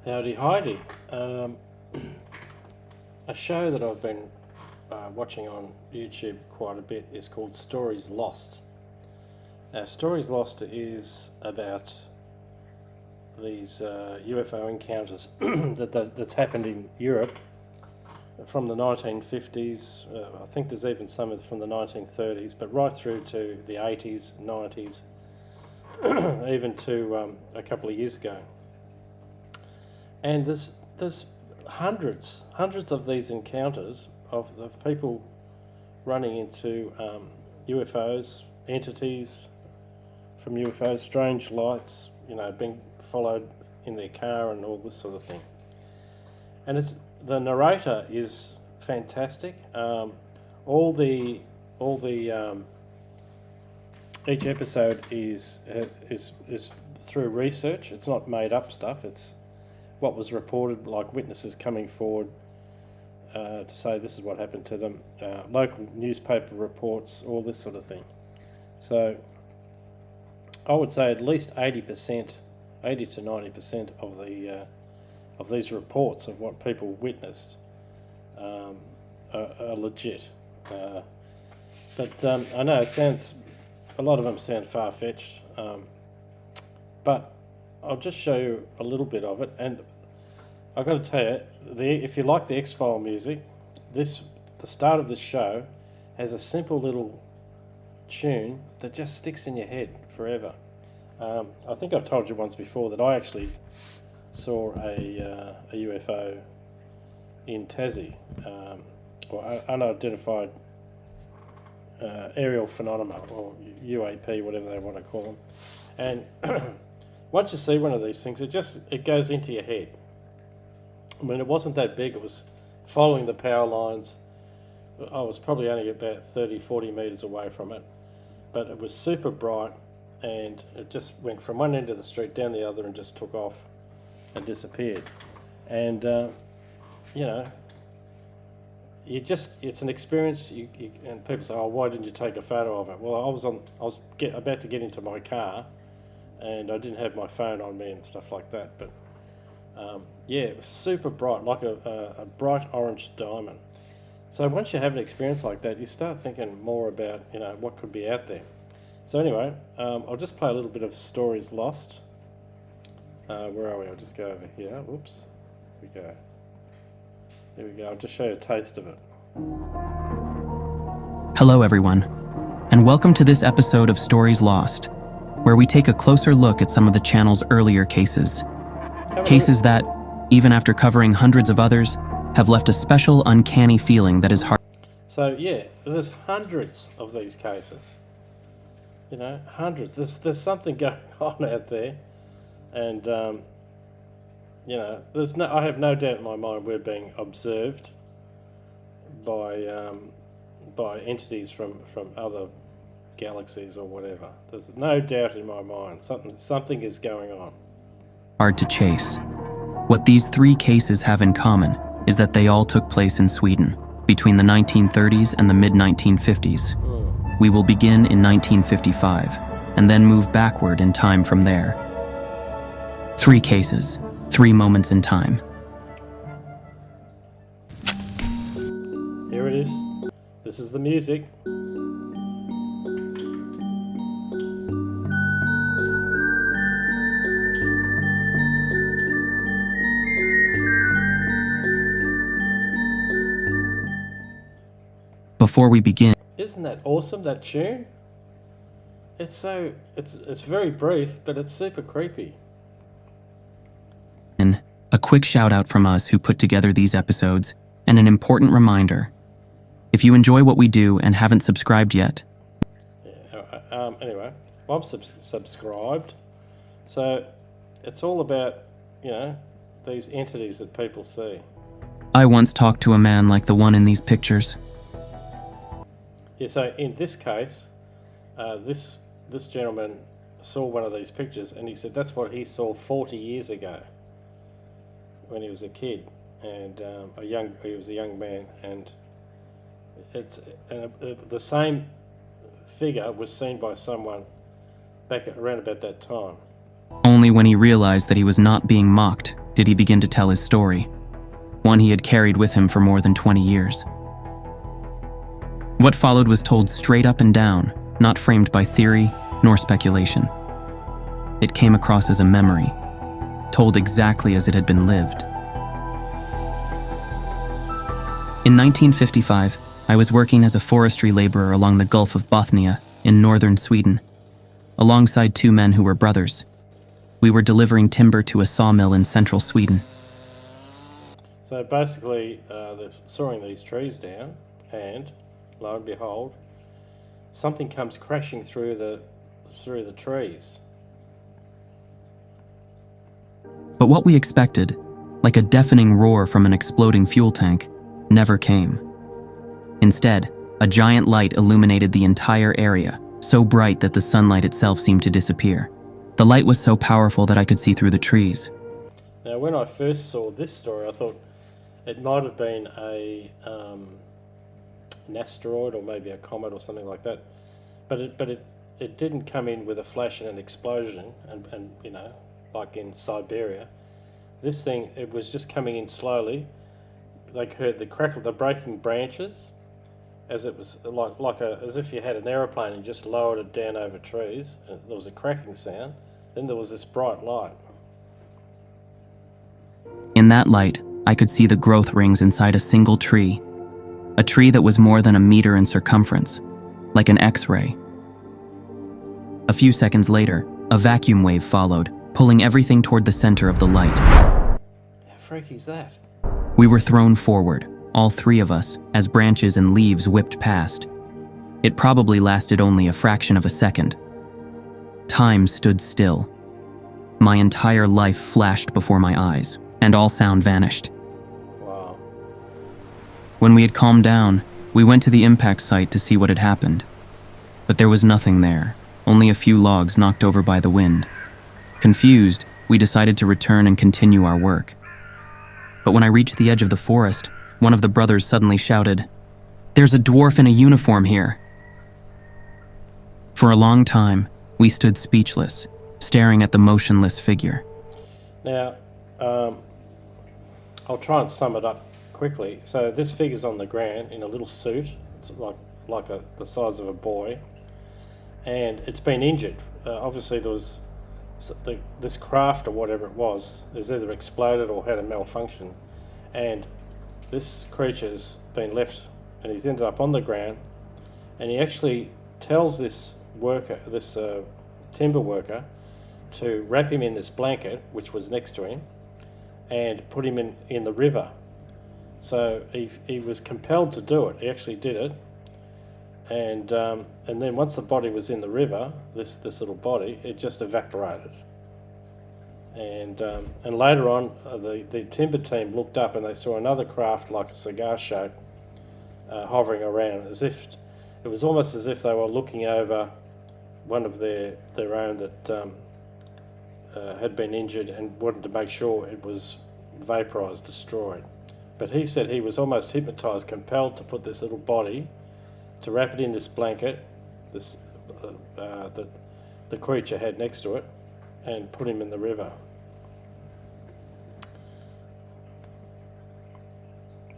Howdy, Heidi. A show that I've been watching on YouTube quite a bit is called Stories Lost. Now, Stories Lost is about these UFO encounters that's happened in Europe from the 1950s. I think there's even some from the 1930s, but right through to the 80s, 90s, even to a couple of years ago. And there's hundreds of these encounters of people running into UFOs, entities from UFOs, strange lights, being followed in their car and all this sort of thing. And the narrator is fantastic. Each episode is through research. It's not made up stuff. It's what was reported, like witnesses coming forward to say this is what happened to them, local newspaper reports, all this sort of thing. So I would say at least 80 to 90% of these reports of what people witnessed are legit. But I know a lot of them sound far-fetched, but I'll just show you a little bit of it. And I've got to tell you, if you like the X-File music, the start of the show has a simple little tune that just sticks in your head forever. I think I've told you once before that I actually saw a UFO in Tassie, or unidentified aerial phenomena, or UAP, whatever they want to call them. And once you see one of these things, it goes into your head. I mean, it wasn't that big. It was following the power lines. I was probably only about 30, 40 metres away from it. But it was super bright, and it just went from one end of the street down the other and just took off and disappeared. And, it's an experience. And people say, "Oh, why didn't you take a photo of it?" Well, I was about to get into my car, and I didn't have my phone on me and stuff like that. But it was super bright, like a bright orange diamond. So once you have an experience like that, you start thinking more about what could be out there. So anyway, I'll just play a little bit of Stories Lost. Where are we? I'll just go over here. Whoops. Here we go. Here we go. I'll just show you a taste of it. Hello, everyone, and welcome to this episode of Stories Lost, where we take a closer look at some of the channel's earlier cases. Cases that, even after covering hundreds of others, have left a special, uncanny feeling that is hard. So there's hundreds of these cases. Hundreds. There's something going on out there, and I have no doubt in my mind we're being observed by entities from other galaxies or whatever. There's no doubt in my mind something is going on. Hard to chase. What these three cases have in common is that they all took place in Sweden between the 1930s and the mid-1950s. We will begin in 1955 and then move backward in time from there. 3 cases, 3 moments in time. Here it is. This is the music. Before we begin, isn't that awesome, that tune? It's very brief, but it's super creepy. a quick shout out from us who put together these episodes, and an important reminder. If you enjoy what we do and haven't subscribed yet. Anyway, I'm subscribed. So it's all about, these entities that people see. I once talked to a man like the one in these pictures. Yeah, so in this case, this gentleman saw one of these pictures and he said that's what he saw 40 years ago when he was a kid, and he was a young man, and the same figure was seen by someone back around about that time. Only when he realized that he was not being mocked did did he begin to tell his story, one he had carried with him for more than 20 years. What followed was told straight up and down, not framed by theory nor speculation. It came across as a memory, told exactly as it had been lived. In 1955, I was working as a forestry laborer along the Gulf of Bothnia in northern Sweden, alongside two men who were brothers. We were delivering timber to a sawmill in central Sweden. So basically, they're sawing these trees down, and lo and behold, something comes crashing through the trees. But what we expected, like a deafening roar from an exploding fuel tank, never came. Instead, a giant light illuminated the entire area, so bright that the sunlight itself seemed to disappear. The light was so powerful that I could see through the trees. Now, when I first saw this story, I thought it might have been an asteroid or maybe a comet or something like that. But it didn't come in with a flash and an explosion, and you know, like in Siberia. This thing, it was just coming in slowly. They heard the crackle, the breaking branches, as it was as if you had an aeroplane and just lowered it down over trees. And there was a cracking sound. Then there was this bright light. In that light, I could see the growth rings inside a single tree, a tree that was more than a meter in circumference, like an X-ray. A few seconds later, a vacuum wave followed, pulling everything toward the center of the light. How freaky is that? We were thrown forward, all three of us, as branches and leaves whipped past. It probably lasted only a fraction of a second. Time stood still. My entire life flashed before my eyes, and all sound vanished. Wow. When we had calmed down, we went to the impact site to see what had happened. But there was nothing there, only a few logs knocked over by the wind. Confused, we decided to return and continue our work. But when I reached the edge of the forest, one of the brothers suddenly shouted, "There's a dwarf in a uniform here." For a long time, we stood speechless, staring at the motionless figure. Now, I'll try and sum it up quickly. So this figure's on the ground in a little suit. It's like the size of a boy, and it's been injured. Obviously, there was this craft or whatever it was is either exploded or had a malfunction, and this creature's been left, and he's ended up on the ground, and he actually tells this worker, this timber worker, to wrap him in this blanket, which was next to him, and put him in the river. So he was compelled to do it. He actually did it, and then once the body was in the river, this little body, it just evaporated. And later on, the timber team looked up and they saw another craft like a cigar shape hovering around, as if it was almost as if they were looking over one of their own that had been injured and wanted to make sure it was vaporized, destroyed. But he said he was almost hypnotized, compelled to put this little body, to wrap it in this blanket, this that the creature had next to it, and put him in the river.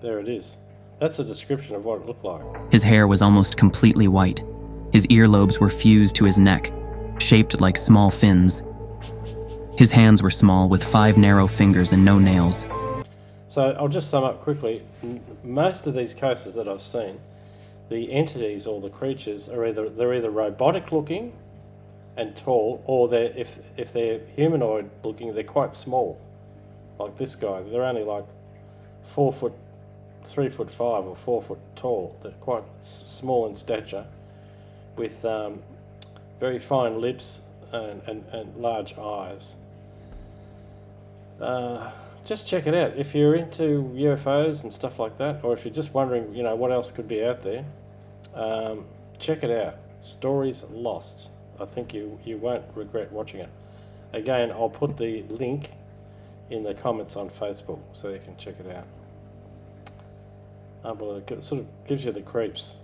There it is. That's a description of what it looked like. His hair was almost completely white. His earlobes were fused to his neck, shaped like small fins. His hands were small, with 5 narrow fingers and no nails. So I'll just sum up quickly. Most of these cases that I've seen, the entities or the creatures are either robotic looking and tall, or if they're humanoid looking, they're quite small. Like this guy, they're only like 4 foot, 3'5" or 4 foot tall. They're quite small in stature, with very fine lips and large eyes. Just check it out. If you're into UFOs and stuff like that, or if you're just wondering, what else could be out there, check it out. Stories Lost. I think you won't regret watching it. Again, I'll put the link in the comments on Facebook so you can check it out. Unbelievable. It sort of gives you the creeps.